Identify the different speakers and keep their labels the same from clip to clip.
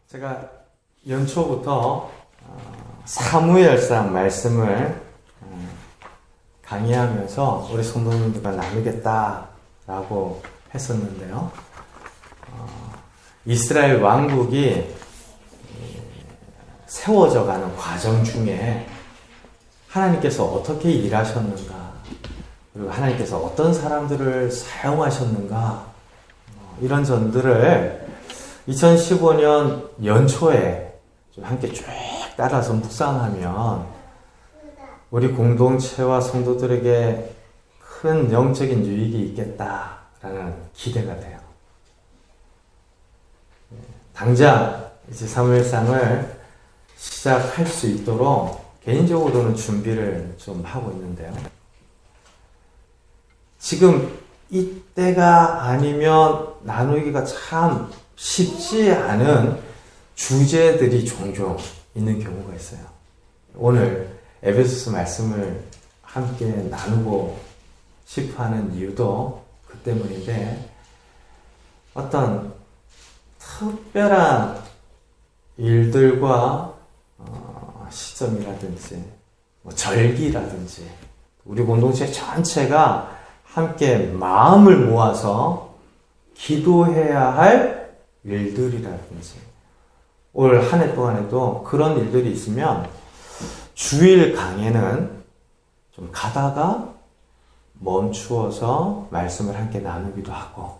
Speaker 1: 제가 연초부터 사무엘상 말씀을 강의하면서 우리 성도님들과 나누겠다라고 했었는데요. 이스라엘 왕국이 세워져 가는 과정 중에 하나님께서 어떻게 일하셨는가, 그리고 하나님께서 어떤 사람들을 사용하셨는가, 이런 점들을 2015년 연초에 좀 함께 쭉 따라서 묵상하면 우리 공동체와 성도들에게 큰 영적인 유익이 있겠다라는 기대가 돼요. 당장 이제 사무엘상을 시작할 수 있도록 개인적으로는 준비를 좀 하고 있는데요. 지금 이때가 아니면 나누기가 참 쉽지 않은 주제들이 종종 있는 경우가 있어요. 오늘 에베소서 말씀을 함께 나누고 싶어 하는 이유도 그 때문인데, 어떤 특별한 일들과 시점이라든지 절기라든지 우리 공동체 전체가 함께 마음을 모아서 기도해야 할 일들이라든지 올 한 해 동안에도 그런 일들이 있으면 주일 강의는 좀 가다가 멈추어서 말씀을 함께 나누기도 하고,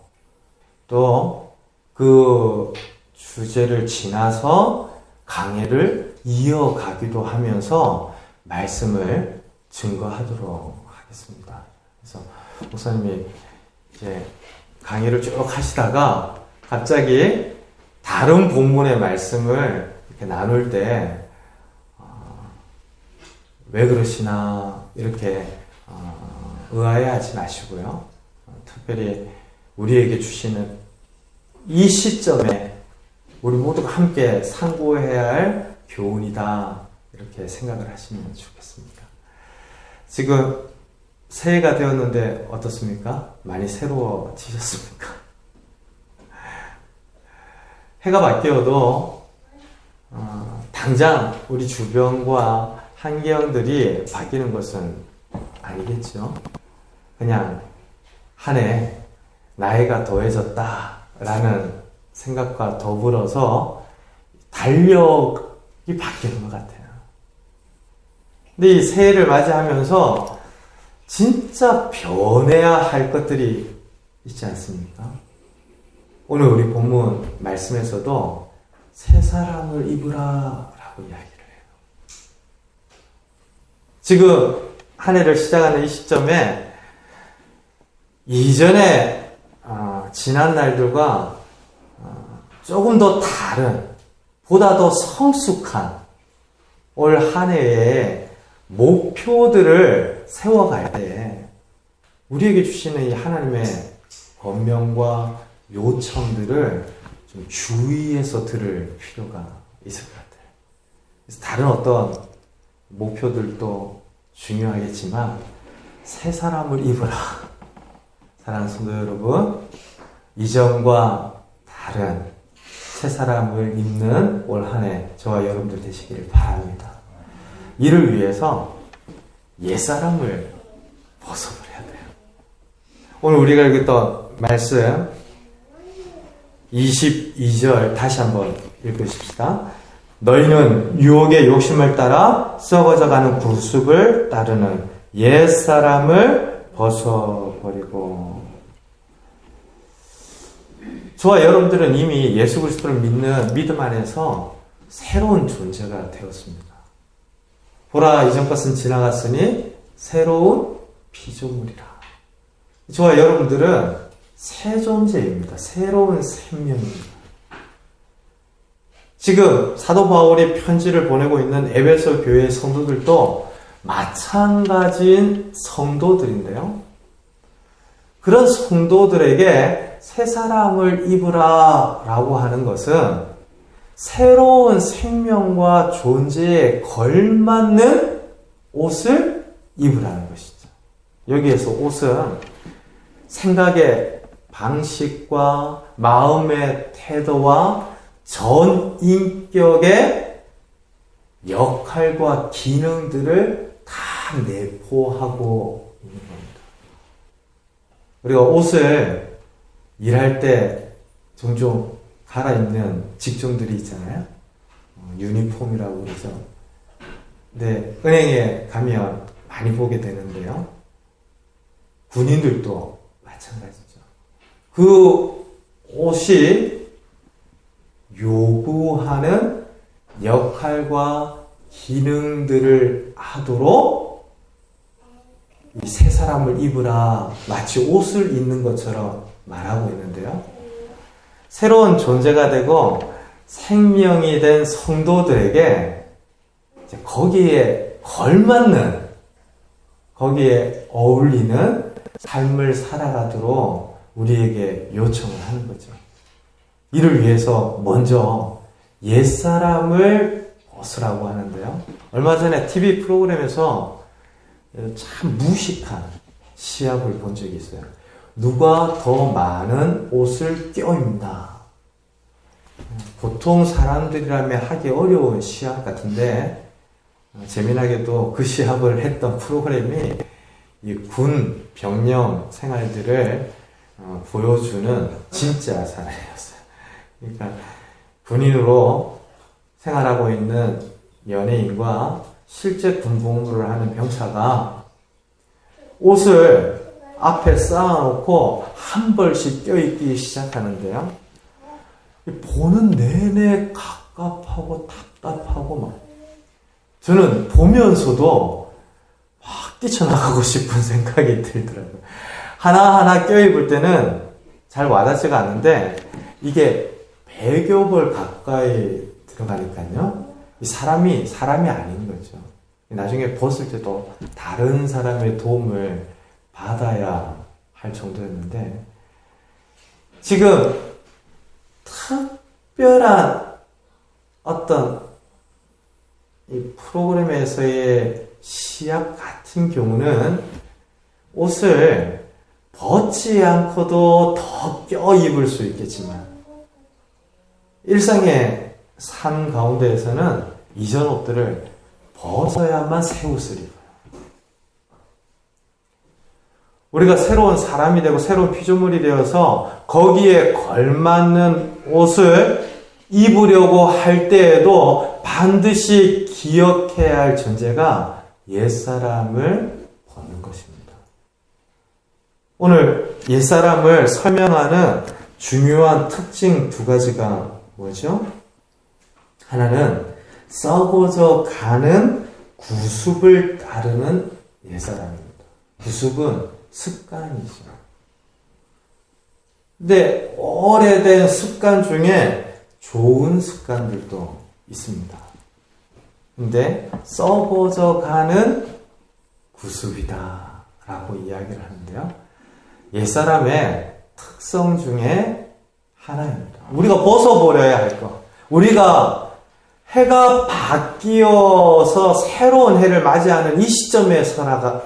Speaker 1: 또 그 주제를 지나서 강의를 이어가기도 하면서 말씀을 증거하도록 하겠습니다. 그래서 목사님이 이제 강의를 쭉 하시다가 갑자기 다른 본문의 말씀을 이렇게 나눌 때 왜 그러시나 이렇게 의아해하지 마시고요. 특별히 우리에게 주시는 이 시점에 우리 모두가 함께 상고해야 할 교훈이다, 이렇게 생각을 하시면 좋겠습니다. 지금 새해가 되었는데 어떻습니까? 많이 새로워지셨습니까? 해가 바뀌어도 당장 우리 주변과 환경들이 바뀌는 것은 아니겠죠. 그냥 한 해 나이가 더해졌다라는 생각과 더불어서 달력이 바뀌는 것 같아요. 근데 이 새해를 맞이하면서 진짜 변해야 할 것들이 있지 않습니까? 오늘 우리 본문 말씀에서도 새 사람을 입으라 라고 이야기를 해요. 지금 한 해를 시작하는 이 시점에 이전에 지난 날들과 조금 더 다른, 보다 더 성숙한 올 한 해의 목표들을 세워갈 때 우리에게 주시는 이 하나님의 권명과 요청들을 좀 주의해서 들을 필요가 있을 것 같아요. 그래서 다른 어떤 목표들도 중요하겠지만 새 사람을 입으라. 사랑하는 성도 여러분, 이전과 다른 새 사람을 입는 올 한 해 저와 여러분들 되시기를 바랍니다. 이를 위해서 옛사람을 벗어버려야 돼요. 오늘 우리가 읽었던 말씀 22절 다시 한번 읽으십시다. 너희는 유혹의 욕심을 따라 썩어져가는 구습을 따르는 옛사람을 벗어버리고. 저와 여러분들은 이미 예수 그리스도를 믿는 믿음 안에서 새로운 존재가 되었습니다. 보라, 이전 것은 지나갔으니 새로운 피조물이라. 저와 여러분들은 새 존재입니다. 새로운 생명입니다. 지금 사도 바울이 편지를 보내고 있는 에베소 교회의 성도들도 마찬가지인 성도들인데요. 그런 성도들에게 새 사람을 입으라 라고 하는 것은 새로운 생명과 존재에 걸맞는 옷을 입으라는 것이죠. 여기에서 옷은 생각의 방식과 마음의 태도와 전 인격의 역할과 기능들을 다 내포하고 있는 겁니다. 우리가 옷을 일할 때 종종 갈아입는 직종들이 있잖아요. 유니폼이라고 그러죠. 근데 은행에 가면 많이 보게 되는데요. 군인들도 마찬가지죠. 그 옷이 요구하는 역할과 기능들을 하도록 이 새 사람을 입으라 마치 옷을 입는 것처럼 말하고 있는데요. 새로운 존재가 되고 생명이 된 성도들에게 거기에 걸맞는, 거기에 어울리는 삶을 살아가도록 우리에게 요청을 하는 거죠. 이를 위해서 먼저 옛사람을 벗으라고 하는데요. 얼마 전에 TV 프로그램에서 참 무식한 시합을 본 적이 있어요. 누가 더 많은 옷을 껴입나. 보통 사람들이라면 하기 어려운 시합 같은데 재미나게도 그 시합을 했던 프로그램이 이 군 병영 생활들을 보여주는 진짜 사례였어요. 그러니까 군인으로 생활하고 있는 연예인과 실제 군복무를 하는 병사가 옷을 앞에 쌓아놓고 한 벌씩 껴입기 시작하는데요. 보는 내내 갑갑하고 답답하고 막 저는 보면서도 막 뛰쳐나가고 싶은 생각이 들더라고요. 하나하나 껴입을 때는 잘 와닿지가 않는데 이게 100여 벌 가까이 들어가니까요. 이 사람이 아닌 거죠. 나중에 벗을 때도 다른 사람의 도움을 받아야 할 정도였는데 지금 특별한 어떤 이 프로그램에서의 시합 같은 경우는 옷을 벗지 않고도 더 껴입을 수 있겠지만 일상의 삶 가운데에서는 이전 옷들을 벗어야만 새 옷을 입어요. 우리가 새로운 사람이 되고 새로운 피조물이 되어서 거기에 걸맞는 옷을 입으려고 할 때에도 반드시 기억해야 할 존재가 옛사람을 벗는 것입니다. 오늘 옛사람을 설명하는 중요한 특징 두 가지가 뭐죠? 하나는 썩어져 가는 구습을 따르는 옛사람입니다. 구습은 습관이죠. 근데 오래된 습관 중에 좋은 습관들도 있습니다. 근데 썩어져 가는 구습이다 라고 이야기를 하는데요. 옛사람의 특성 중에 하나입니다. 우리가 벗어버려야 할 것. 우리가 해가 바뀌어서 새로운 해를 맞이하는 이 시점에서가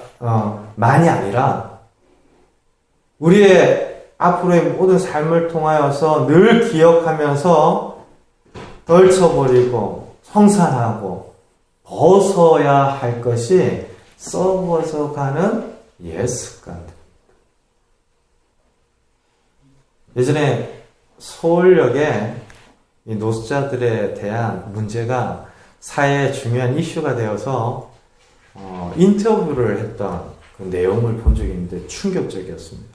Speaker 1: 만이 아니라 우리의 앞으로의 모든 삶을 통하여서 늘 기억하면서 떨쳐버리고 청산하고 벗어야 할 것이 썩어져 가는 옛 습관들. 예전에 서울역에 이 노숙자들에 대한 문제가 사회의 중요한 이슈가 되어서 인터뷰를 했던 그 내용을 본 적이 있는데 충격적이었습니다.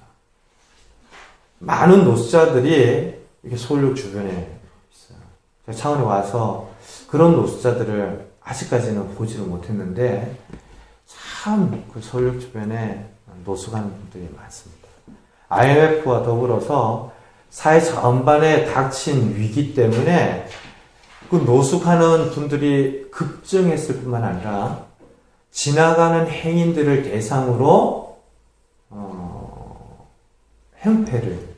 Speaker 1: 많은 노숙자들이 이렇게 서울역 주변에 있어요. 제가 창원에 와서 그런 노숙자들을 아직까지는 보지를 못했는데 참 그 서울역 주변에 노숙하는 분들이 많습니다. IMF와 더불어서 사회 전반에 닥친 위기 때문에 그 노숙하는 분들이 급증했을 뿐만 아니라 지나가는 행인들을 대상으로 행패를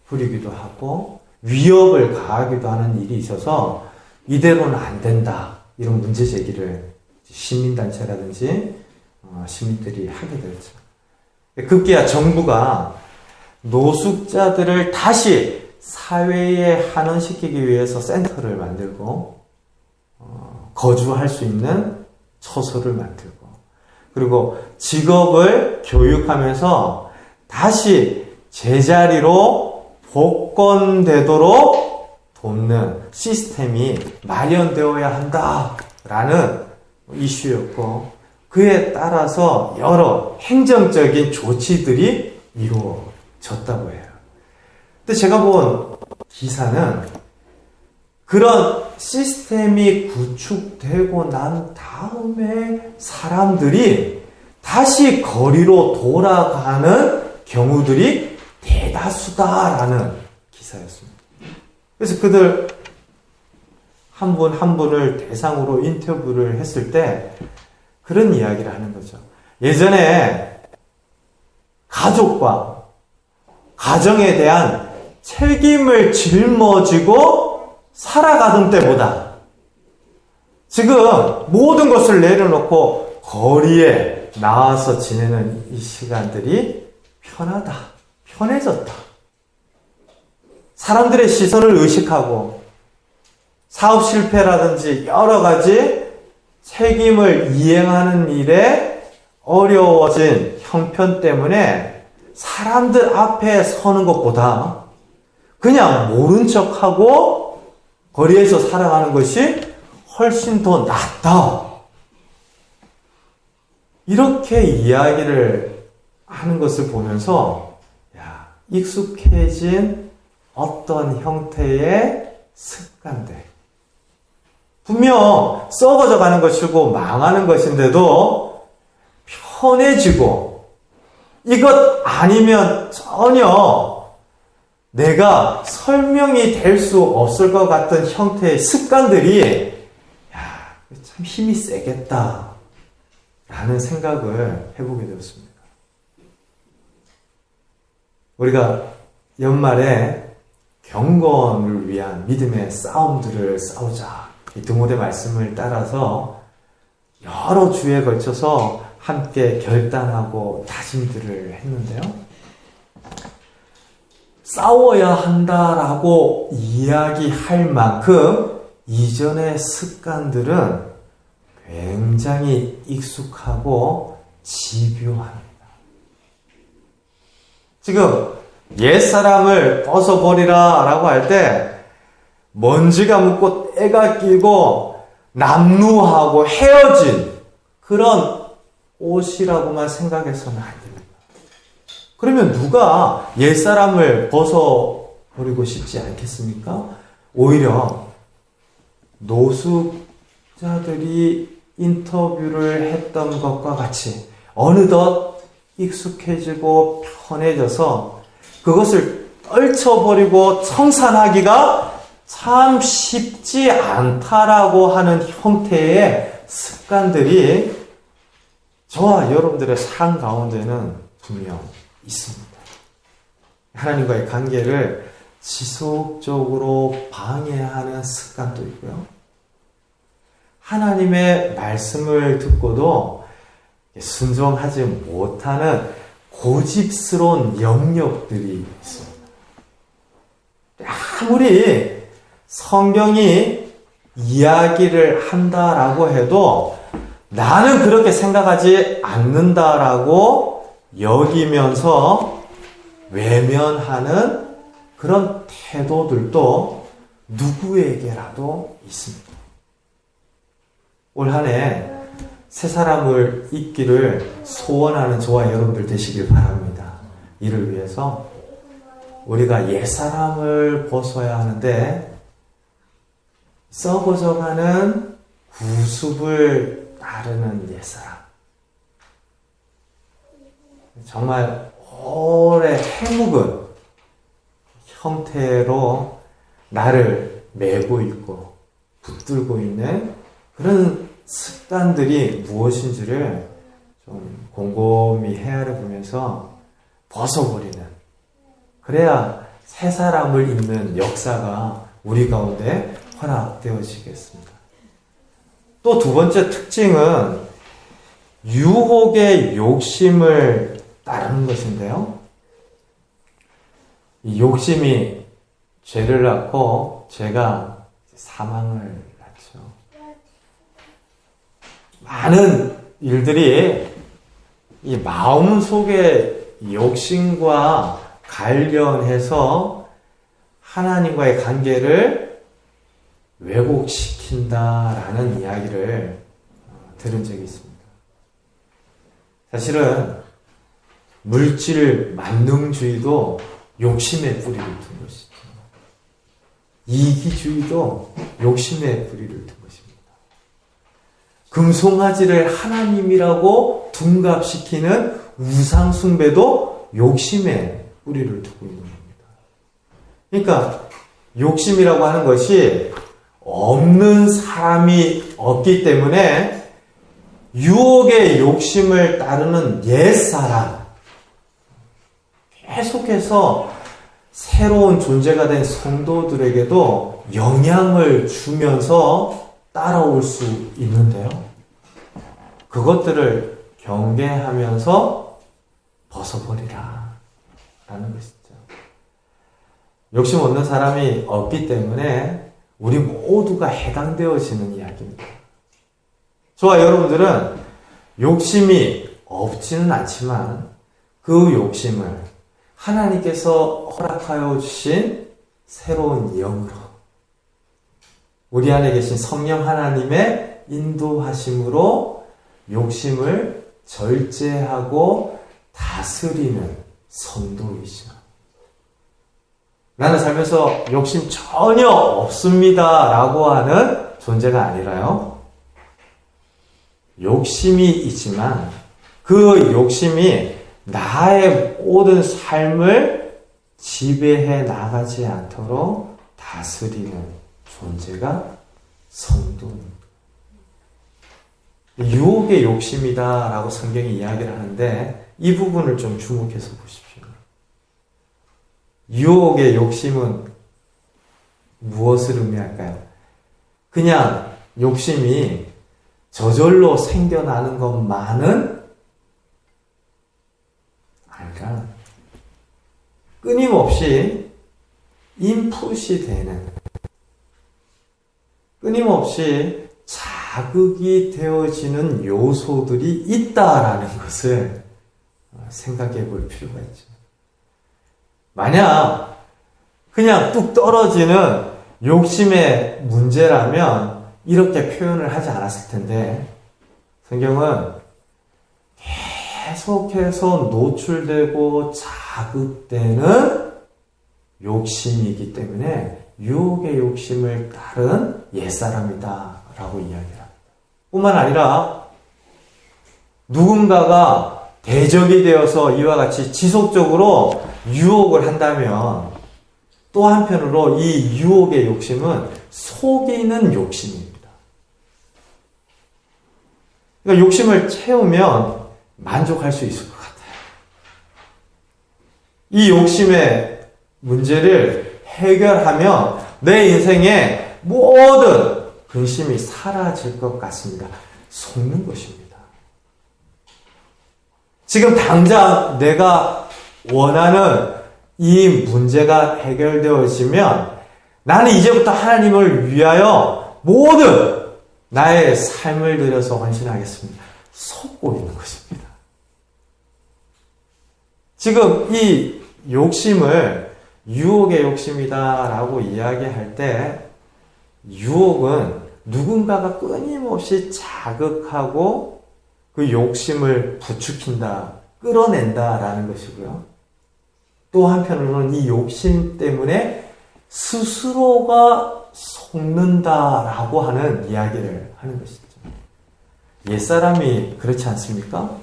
Speaker 1: 부리기도 하고 위협을 가하기도 하는 일이 있어서 이대로는 안 된다. 이런 문제 제기를 시민단체라든지 시민들이 하게 되었죠. 급기야 정부가 노숙자들을 다시 사회에 환원시키기 위해서 센터를 만들고 거주할 수 있는 처소를 만들고 그리고 직업을 교육하면서 다시 제자리로 복권되도록 돕는 시스템이 마련되어야 한다라는 이슈였고 그에 따라서 여러 행정적인 조치들이 이루어졌다고 해요. 근데 제가 본 기사는 그런 시스템이 구축되고 난 다음에 사람들이 다시 거리로 돌아가는 경우들이 대다수다라는 기사였습니다. 그래서 그들 한 분 한 분을 대상으로 인터뷰를 했을 때 그런 이야기를 하는 거죠. 예전에 가족과 가정에 대한 책임을 짊어지고 살아가던 때보다 지금 모든 것을 내려놓고 거리에 나와서 지내는 이 시간들이 편하다, 편해졌다. 사람들의 시선을 의식하고 사업 실패라든지 여러 가지 책임을 이행하는 일에 어려워진 형편 때문에 사람들 앞에 서는 것보다 그냥 모른 척하고 거리에서 살아가는 것이 훨씬 더 낫다. 이렇게 이야기를 하는 것을 보면서 익숙해진 어떤 형태의 습관들 분명 썩어져 가는 것이고 망하는 것인데도 편해지고 이것 아니면 전혀 내가 설명이 될 수 없을 것 같은 형태의 습관들이 참 힘이 세겠다 라는 생각을 해보게 되었습니다. 우리가 연말에 경건을 위한 믿음의 싸움들을 싸우자 이 드모데 말씀을 따라서 여러 주에 걸쳐서 함께 결단하고 다짐들을 했는데요. 싸워야 한다라고 이야기할 만큼 이전의 습관들은 굉장히 익숙하고 집요합니다. 지금 옛사람을 벗어버리라 라고 할 때 먼지가 묻고 때가 끼고 남루하고 헤어진 그런 옷이라고만 생각해서는 안 됩니다. 그러면 누가 옛사람을 벗어버리고 싶지 않겠습니까? 오히려 노숙자들이 인터뷰를 했던 것과 같이 어느덧 익숙해지고 편해져서 그것을 떨쳐버리고 청산하기가 참 쉽지 않다라고 하는 형태의 습관들이 저와 여러분들의 삶 가운데는 분명 있습니다. 하나님과의 관계를 지속적으로 방해하는 습관도 있고요. 하나님의 말씀을 듣고도 순종하지 못하는 고집스러운 영역들이 있습니다. 아무리 성경이 이야기를 한다라고 해도 나는 그렇게 생각하지 않는다라고 여기면서 외면하는 그런 태도들도 누구에게라도 있습니다. 올 한 해 새 사람을 잊기를 소원하는 저와 여러분들 되시길 바랍니다. 이를 위해서 우리가 옛사람을 벗어야 하는데 썩어져가는 구습을 따르는 옛사람 정말 오래 해묵은 형태로 나를 메고 있고 붙들고 있는 그런 습관들이 무엇인지를 좀 곰곰이 헤아려보면서 벗어버리는 그래야 새 사람을 잇는 역사가 우리 가운데 허락되어지겠습니다. 또 두 번째 특징은 유혹의 욕심을 따르는 것인데요. 이 욕심이 죄를 낳고 죄가 사망을 낳죠. 많은 일들이 이 마음 속의 욕심과 관련해서 하나님과의 관계를 왜곡시킨다라는 이야기를 들은 적이 있습니다. 사실은 물질 만능주의도 욕심의 뿌리를 둔 것이죠. 이기주의도 욕심의 뿌리를 둔 것입니다. 금송아지를 하나님이라고 둔갑시키는 우상숭배도 욕심의 뿌리를 두고 있는 겁니다. 그러니까 욕심이라고 하는 것이 없는 사람이 없기 때문에 유혹의 욕심을 따르는 옛사람, 계속해서 새로운 존재가 된 성도들에게도 영향을 주면서 따라올 수 있는데요. 그것들을 경계하면서 벗어버리라 라는 것이죠. 욕심 없는 사람이 없기 때문에 우리 모두가 해당되어지는 이야기입니다. 저와 여러분들은 욕심이 없지는 않지만 그 욕심을 하나님께서 허락하여 주신 새로운 영으로 우리 안에 계신 성령 하나님의 인도하심으로 욕심을 절제하고 다스리는 성도이시죠. 나는 살면서 욕심 전혀 없습니다 라고 하는 존재가 아니라요. 욕심이 있지만 그 욕심이 나의 모든 삶을 지배해 나가지 않도록 다스리는 존재가 성도입니다. 유혹의 욕심이다 라고 성경이 이야기를 하는데 이 부분을 좀 주목해서 보십시오. 유혹의 욕심은 무엇을 의미할까요? 그냥 욕심이 저절로 생겨나는 것만은 아니라 끊임없이 인풋이 되는, 끊임없이 자극이 되어지는 요소들이 있다라는 것을 생각해 볼 필요가 있죠. 만약 그냥 뚝 떨어지는 욕심의 문제라면 이렇게 표현을 하지 않았을 텐데 성경은 계속해서 노출되고 자극되는 욕심이기 때문에 유혹의 욕심을 따른 옛사람이다 라고 이야기합니다. 뿐만 아니라 누군가가 대적이 되어서 이와 같이 지속적으로 유혹을 한다면 또 한편으로 이 유혹의 욕심은 속이는 욕심입니다. 그러니까 욕심을 채우면 만족할 수 있을 것 같아요. 이 욕심의 문제를 해결하면 내 인생의 모든 근심이 사라질 것 같습니다. 속는 것입니다. 지금 당장 내가 원하는 이 문제가 해결되어지면 나는 이제부터 하나님을 위하여 모든 나의 삶을 들여서 헌신하겠습니다. 속고 있는 것입니다. 지금 이 욕심을 유혹의 욕심이다라고 이야기할 때 유혹은 누군가가 끊임없이 자극하고 그 욕심을 부추긴다, 끌어낸다라는 것이고요. 또 한편으로는 이 욕심 때문에 스스로가 속는다라고 하는 이야기를 하는 것이죠. 옛사람이 그렇지 않습니까?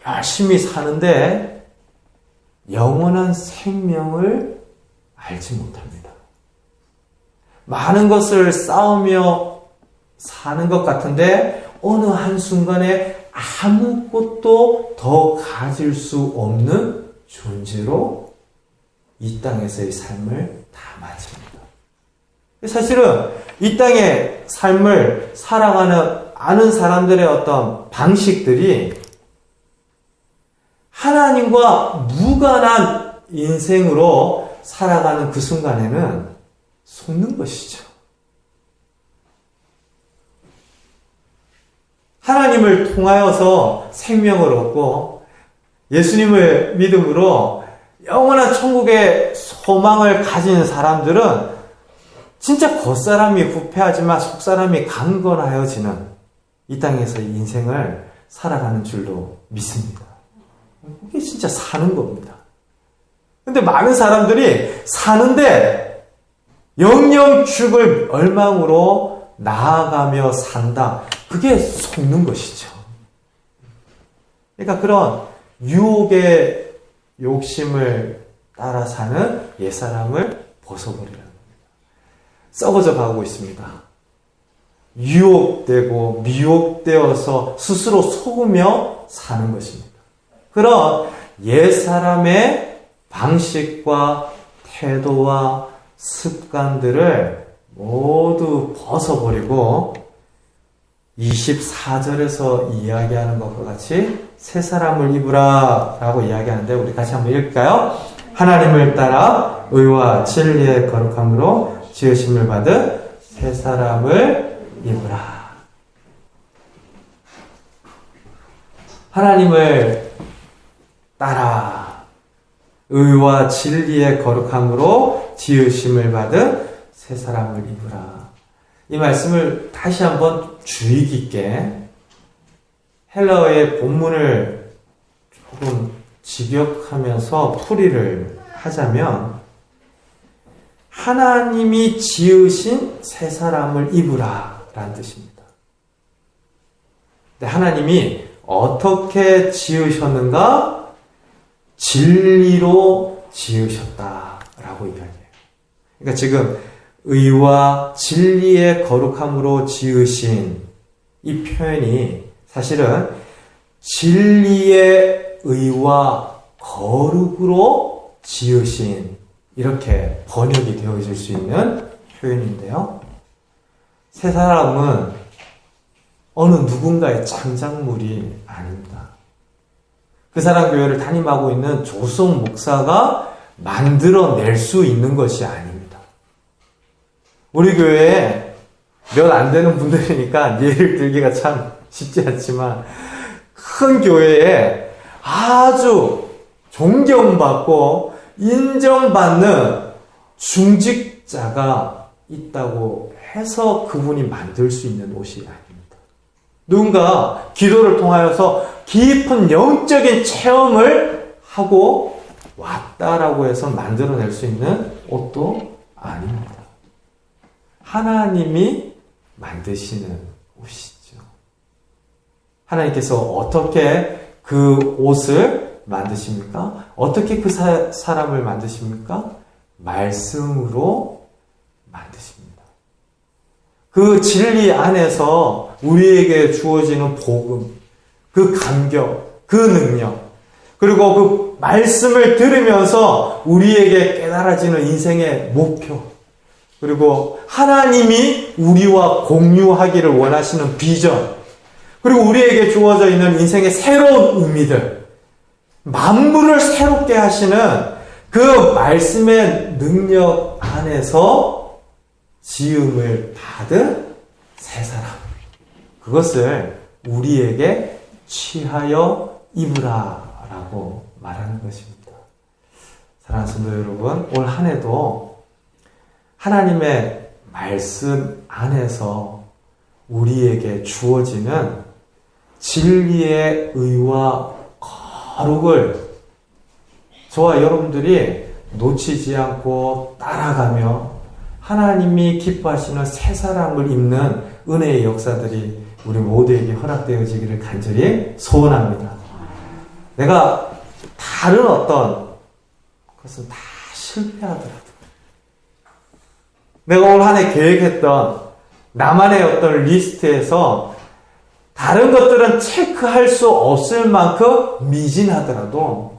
Speaker 1: 열심히 사는데 영원한 생명을 알지 못합니다. 많은 것을 쌓으며 사는 것 같은데 어느 한순간에 아무것도 더 가질 수 없는 존재로 이 땅에서의 삶을 다 마칩니다. 사실은 이 땅의 삶을 살아가는 아는 사람들의 어떤 방식들이 하나님과 무관한 인생으로 살아가는 그 순간에는 속는 것이죠. 하나님을 통하여서 생명을 얻고 예수님을 믿음으로 영원한 천국의 소망을 가진 사람들은 진짜 겉사람이 부패하지만 속사람이 강건하여지는 이 땅에서 인생을 살아가는 줄로 믿습니다. 이게 진짜 사는 겁니다. 근데 많은 사람들이 사는데 영영 죽을 열망으로 나아가며 산다. 그게 속는 것이죠. 그러니까 그런 유혹의 욕심을 따라 사는 옛사람을 벗어버리라는 겁니다. 썩어져 가고 있습니다. 유혹되고 미혹되어서 스스로 속으며 사는 것입니다. 그런 옛사람의 방식과 태도와 습관들을 모두 벗어버리고 24절에서 이야기하는 것과 같이 새 사람을 입으라 라고 이야기하는데 우리 같이 한번 읽을까요? 하나님을 따라 의와 진리의 거룩함으로 지으심을 받은 새 사람을 입으라. 하나님을 따라 의와 진리의 거룩함으로 지으심을 받은 새 사람을 입으라. 이 말씀을 다시 한번 주의 깊게 헬라어의 본문을 조금 직역하면서 풀이를 하자면 하나님이 지으신 새 사람을 입으라 라는 뜻입니다. 근데 하나님이 어떻게 지으셨는가? 진리로 지으셨다라고 이야기해요. 그러니까 지금 의와 진리의 거룩함으로 지으신 이 표현이 사실은 진리의 의와 거룩으로 지으신 이렇게 번역이 되어질 수 있는 표현인데요. 새 사람은 어느 누군가의 창작물이 아닙니다. 그 사람 교회를 담임하고 있는 조성 목사가 만들어낼 수 있는 것이 아닙니다. 우리 교회에 몇 안 되는 분들이니까 예를 들기가 참 쉽지 않지만 큰 교회에 아주 존경받고 인정받는 중직자가 있다고 해서 그분이 만들 수 있는 옷이 아닙니다. 누군가 기도를 통하여서 깊은 영적인 체험을 하고 왔다라고 해서 만들어낼 수 있는 옷도 아닙니다. 하나님이 만드시는 옷이죠. 하나님께서 어떻게 그 옷을 만드십니까? 어떻게 그 사람을 만드십니까? 말씀으로 만드십니다. 그 진리 안에서 우리에게 주어지는 복음, 그 감격, 그 능력, 그리고 그 말씀을 들으면서 우리에게 깨달아지는 인생의 목표, 그리고 하나님이 우리와 공유하기를 원하시는 비전, 그리고 우리에게 주어져 있는 인생의 새로운 의미들, 만물을 새롭게 하시는 그 말씀의 능력 안에서 지음을 받은 새 사람, 그것을 우리에게 취하여 입으라 라고 말하는 것입니다. 사랑하는 성도 여러분, 올 한 해도 하나님의 말씀 안에서 우리에게 주어지는 진리의 의와 거룩을 저와 여러분들이 놓치지 않고 따라가며 하나님이 기뻐하시는 새 사람을 입는 은혜의 역사들이 우리 모두에게 허락되어지기를 간절히 소원합니다. 내가 다른 어떤 것은 다 실패하더라도 내가 올 한 해 계획했던 나만의 어떤 리스트에서 다른 것들은 체크할 수 없을 만큼 미진하더라도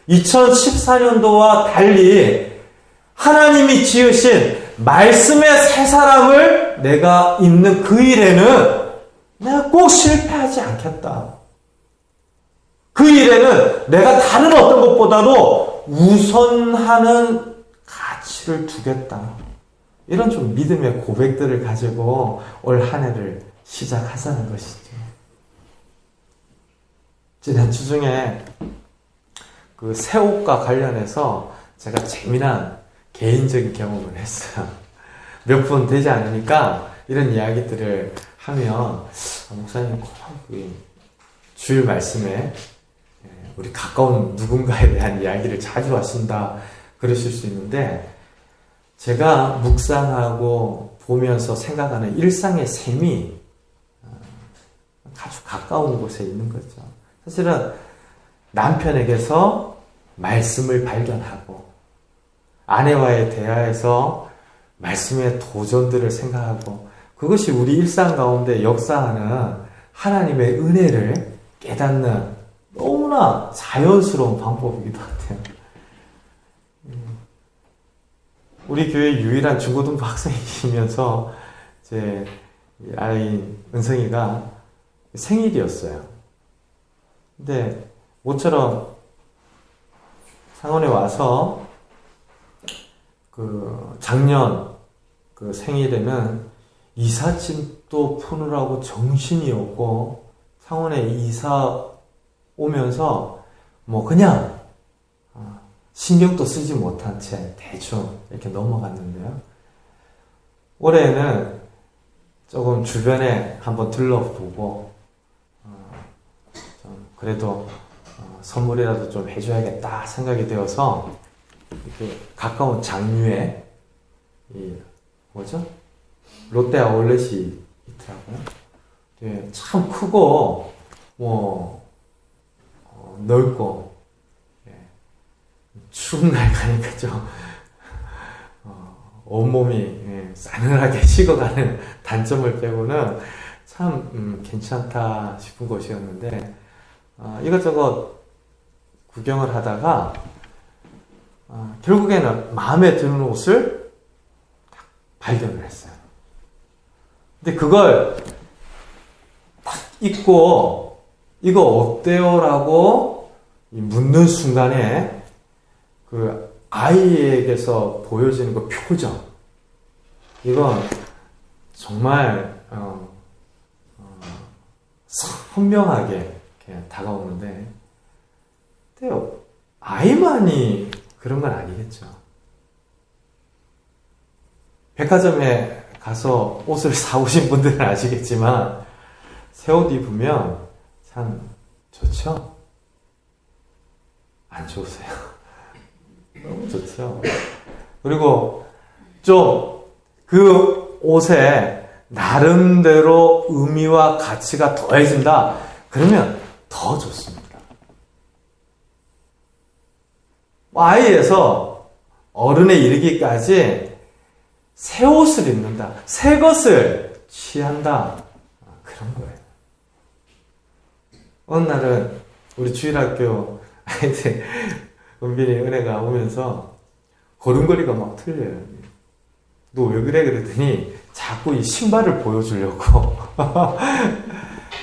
Speaker 1: 2014년도와 달리 하나님이 지으신 말씀의 새 사람을 내가 입는 그 일에는 내가 꼭 실패하지 않겠다. 그 일에는 내가 다른 어떤 것보다도 우선하는 가치를 두겠다. 이런 좀 믿음의 고백들을 가지고 올 한 해를 시작하자는 것이죠. 지난주 중에 그 새 옷과 관련해서 제가 재미난 개인적인 경험을 했어요. 몇 분 되지 않으니까 이런 이야기들을 하면 목사님 꼭 주일 말씀에 우리 가까운 누군가에 대한 이야기를 자주 하신다 그러실 수 있는데, 제가 묵상하고 보면서 생각하는 일상의 셈이 아주 가까운 곳에 있는 거죠. 사실은 남편에게서 말씀을 발견하고, 아내와의 대화에서 말씀의 도전들을 생각하고, 그것이 우리 일상 가운데 역사하는 하나님의 은혜를 깨닫는 너무나 자연스러운 방법이기도 같아요. 우리 교회 유일한 중고등부 학생이면서 제 아이인 은성이가 생일이었어요. 근데 모처럼 상원에 와서 그 작년 그 생일에는 이삿짐도 푸느라고 정신이 없고, 상원에 이사 오면서 뭐 그냥 신경도 쓰지 못한 채 대충 이렇게 넘어갔는데요. 올해는 조금 주변에 한번 들러보고 좀 그래도 선물이라도 좀 해줘야겠다 생각이 되어서 이렇게 가까운 장류에 이 뭐죠? 롯데 아울렛이 있더라고요. 네, 참 크고 뭐 넓고, 추운 날 가니까 좀 온몸이 싸늘하게 식어가는 단점을 빼고는 참 괜찮다 싶은 곳이었는데, 이것저것 구경을 하다가 결국에는 마음에 드는 옷을 딱 발견을 했어요. 근데 그걸 딱 입고 이거 어때요? 라고 묻는 순간에 그 아이에게서 보여지는 그 표정, 이건 정말 선명하게 이렇게 다가오는데, 근데 아이만이 그런 건 아니겠죠. 백화점에 가서 옷을 사오신 분들은 아시겠지만 새 옷 입으면 참 좋죠? 안 좋으세요? 너무 좋죠? 그리고 좀 그 옷에 나름대로 의미와 가치가 더해진다. 그러면 더 좋습니다. 아이에서 어른에 이르기까지 새 옷을 입는다. 새 것을 취한다. 그런 거예요. 어느 날은 우리 주일학교 아이들 은빈이 은혜가 오면서 걸음걸이가 막 틀려요. 너 왜 그래? 그랬더니 자꾸 이 신발을 보여주려고.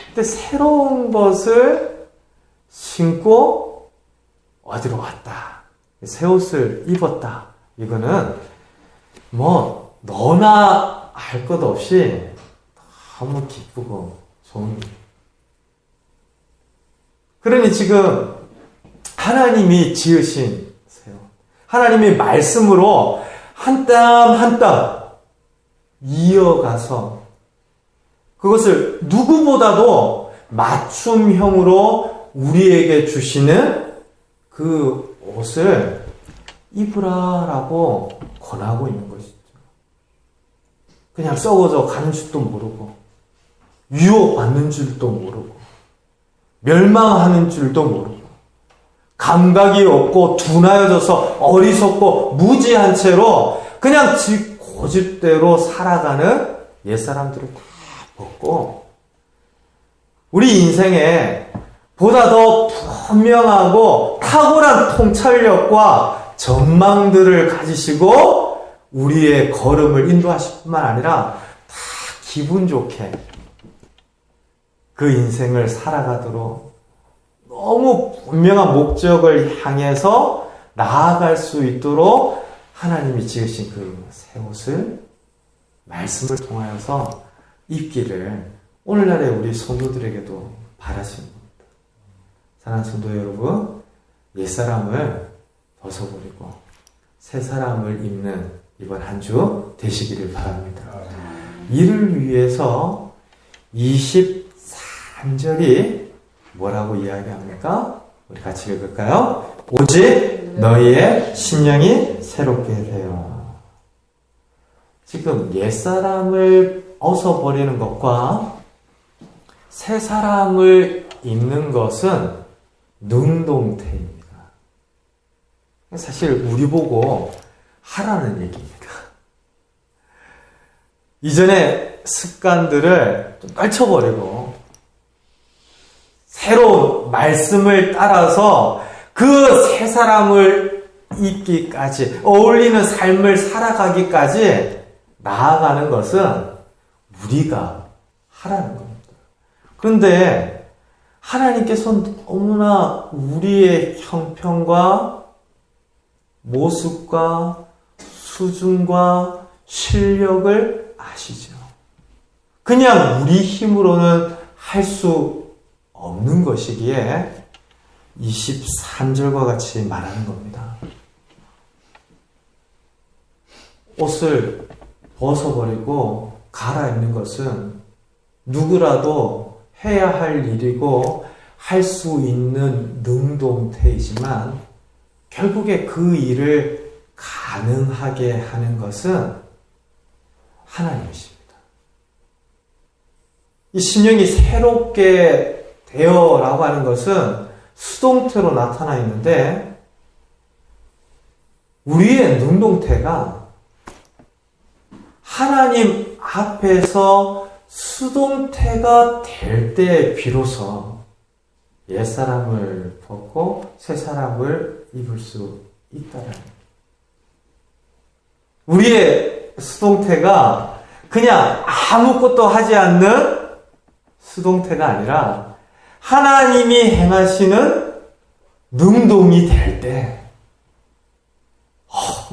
Speaker 1: 근데 새로운 것을 신고 어디로 갔다. 새 옷을 입었다. 이거는 뭐 너나 할 것 없이 너무 기쁘고 좋은 일. 그러니 지금 하나님이 지으신 새 옷, 하나님의 말씀으로 한 땀 한 땀 이어가서 그것을 누구보다도 맞춤형으로 우리에게 주시는 그 옷을 입으라라고 권하고 있는 것이죠. 그냥 썩어져 가는 줄도 모르고, 유혹받는 줄도 모르고, 멸망하는 줄도 모르고, 감각이 없고 둔하여져서 어리석고 무지한 채로 그냥 지 고집대로 살아가는 옛사람들을 다 벗고, 우리 인생에 보다 더 분명하고 탁월한 통찰력과 전망들을 가지시고 우리의 걸음을 인도하실 뿐만 아니라 다 기분 좋게 그 인생을 살아가도록 너무 분명한 목적을 향해서 나아갈 수 있도록 하나님이 지으신 그 새 옷을 말씀을 통하여서 입기를 오늘날의 우리 성도들에게도 바라시는 겁니다. 사랑하는 성도 여러분, 옛사람을 벗어버리고 새 사람을 입는 이번 한 주 되시기를 바랍니다. 이를 위해서 23절이 뭐라고 이야기합니까? 우리 같이 읽을까요? 오직 너희의 심령이 새롭게 되어. 지금 옛사람을 벗어버리는 것과 새 사람을 입는 것은 능동태입니다. 사실 우리 보고 하라는 얘기입니다. 이전의 습관들을 좀 떨쳐버리고 새로운 말씀을 따라서 그 새 사람을 입기까지, 어울리는 삶을 살아가기까지 나아가는 것은 우리가 하라는 겁니다. 그런데 하나님께서는 너무나 우리의 형편과 모습과 수준과 실력을 아시죠. 그냥 우리 힘으로는 할 수 없는 것이기에 23절과 같이 말하는 겁니다. 옷을 벗어버리고 갈아입는 것은 누구라도 해야 할 일이고 할 수 있는 능동태이지만 결국에 그 일을 가능하게 하는 것은 하나님이십니다. 이 심령이 새롭게 되어라고 하는 것은 수동태로 나타나 있는데 우리의 능동태가 하나님 앞에서 수동태가 될 때 비로소 옛사람을 벗고 새사람을 입을 수 있다는 우리의 수동태가 그냥 아무것도 하지 않는 수동태가 아니라 하나님이 행하시는 능동이 될 때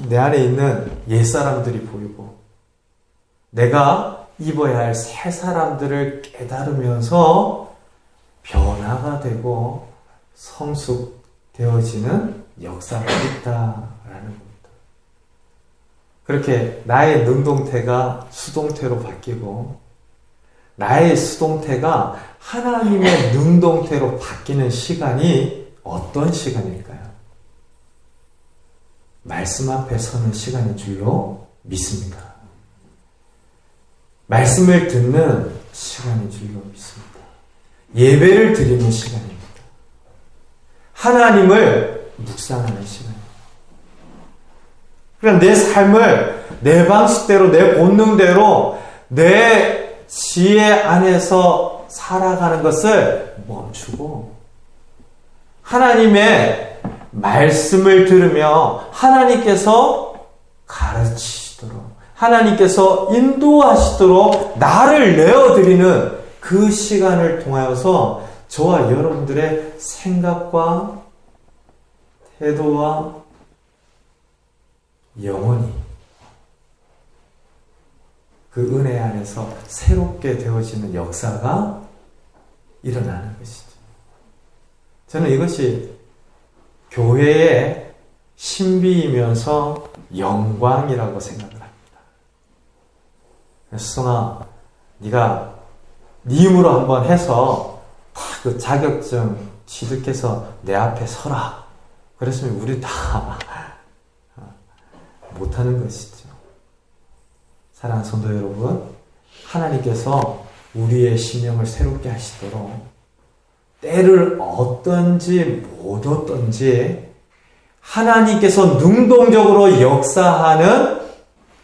Speaker 1: 내 안에 있는 옛사람들이 보이고 내가 입어야 할 새 사람들을 깨달으면서 변화가 되고 성숙되어지는 역사가 있다라는 겁니다. 그렇게 나의 능동태가 수동태로 바뀌고 나의 수동태가 하나님의 능동태로 바뀌는 시간이 어떤 시간일까요? 말씀 앞에 서는 시간인 줄로 믿습니다. 말씀을 듣는 시간인 줄로 믿습니다. 예배를 드리는 시간입니다. 하나님을 묵상하는 시간입니다. 그러니까 내 삶을 내 방식대로, 내 본능대로, 내 지혜 안에서 살아가는 것을 멈추고 하나님의 말씀을 들으며 하나님께서 가르치시도록 하나님께서 인도하시도록 나를 내어드리는 그 시간을 통하여서 저와 여러분들의 생각과 태도와 영혼이 그 은혜 안에서 새롭게 되어지는 역사가 일어나는 것이죠. 저는 이것이 교회의 신비이면서 영광이라고 생각을 합니다. 수성아, 네가 네 힘으로 한번 해서 그 자격증 취득해서 내 앞에 서라. 그랬으면 우리 다 못하는 것이죠. 사랑하는 성도 여러분, 하나님께서 우리의 심령을 새롭게 하시도록 때를 얻든지 못 얻든지 하나님께서 능동적으로 역사하는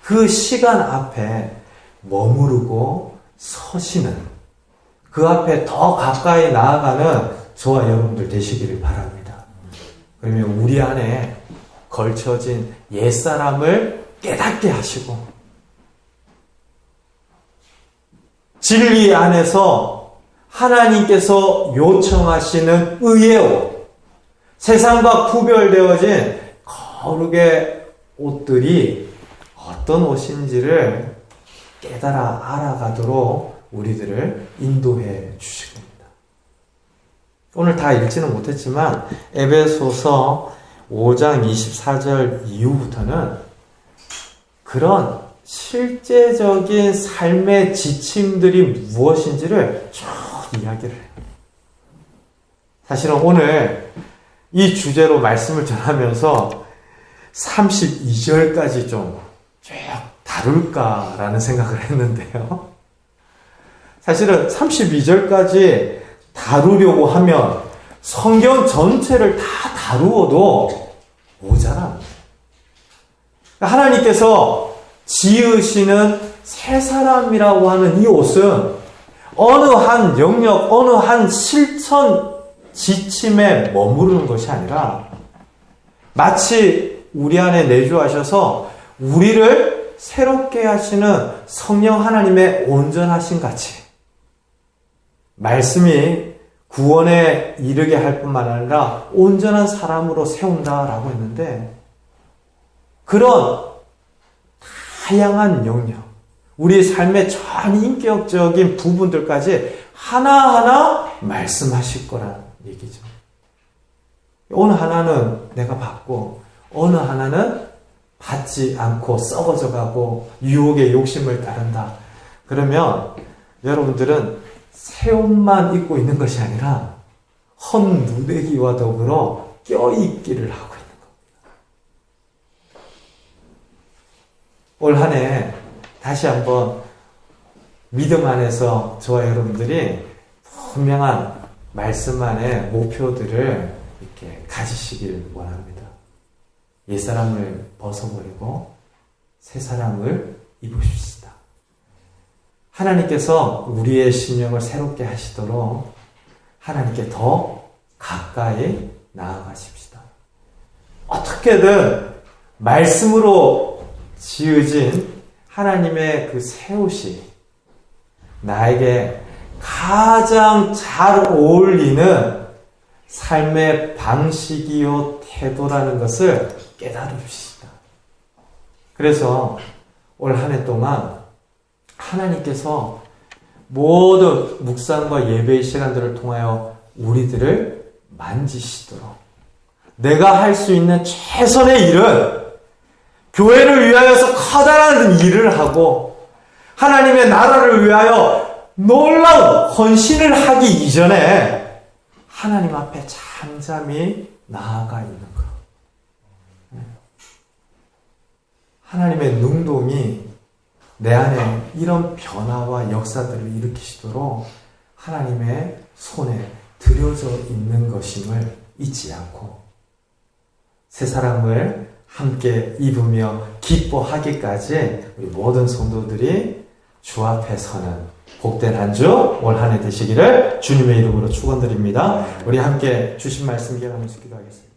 Speaker 1: 그 시간 앞에 머무르고 서시는 그 앞에 더 가까이 나아가는 저와 여러분들 되시기를 바랍니다. 그러면 우리 안에 걸쳐진 옛사람을 깨닫게 하시고 진리 안에서 하나님께서 요청하시는 의의 옷, 세상과 구별되어진 거룩의 옷들이 어떤 옷인지를 깨달아 알아가도록 우리들을 인도해 주실 겁니다. 오늘 다 읽지는 못했지만 에베소서 5장 24절 이후부터는 그런 실제적인 삶의 지침들이 무엇인지를 쭉 이야기를 해요. 사실은 오늘 이 주제로 말씀을 전하면서 32절까지 좀 쭉 다룰까라는 생각을 했는데요. 사실은 32절까지 다루려고 하면 성경 전체를 다 다루어도 모자랍니다. 하나님께서 지으시는 새 사람이라고 하는 이 옷은 어느 한 영역, 어느 한 실천 지침에 머무르는 것이 아니라 마치 우리 안에 내주하셔서 우리를 새롭게 하시는 성령 하나님의 온전하신 같이 말씀이 구원에 이르게 할 뿐만 아니라 온전한 사람으로 세운다라고 했는데 그런 다양한 영역, 우리 삶의 전 인격적인 부분들까지 하나하나 말씀하실 거라는 얘기죠. 어느 하나는 내가 받고 어느 하나는 받지 않고 썩어져 가고 유혹의 욕심을 따른다. 그러면 여러분들은 새 옷만 입고 있는 것이 아니라 헌 누대기와 더불어 껴있기를 하고 있는 겁니다. 올 한 해 다시 한번 믿음 안에서 저와 여러분들이 분명한 말씀 안에 목표들을 이렇게 가지시길 원합니다. 옛사람을 벗어버리고 새사람을 입으십시다. 하나님께서 우리의 심령을 새롭게 하시도록 하나님께 더 가까이 나아가십시다. 어떻게든 말씀으로 지어진 하나님의 그 새 옷이 나에게 가장 잘 어울리는 삶의 방식이요 태도라는 것을 깨달읍시다. 그래서 올 한 해 동안 하나님께서 모든 묵상과 예배의 시간들을 통하여 우리들을 만지시도록 내가 할 수 있는 최선의 일은 교회를 위하여서 커다란 일을 하고 하나님의 나라를 위하여 놀라운 헌신을 하기 이전에 하나님 앞에 잠잠히 나아가 있는 것. 하나님의 능동이 내 안에 이런 변화와 역사들을 일으키시도록 하나님의 손에 들여져 있는 것임을 잊지 않고 새 사람을 함께 입으며 기뻐하기까지 우리 모든 성도들이 주 앞에 서는 복된 한 주 올 한 해 되시기를 주님의 이름으로 축원드립니다. 우리 함께 주신 말씀 기억하면서 기도하겠습니다.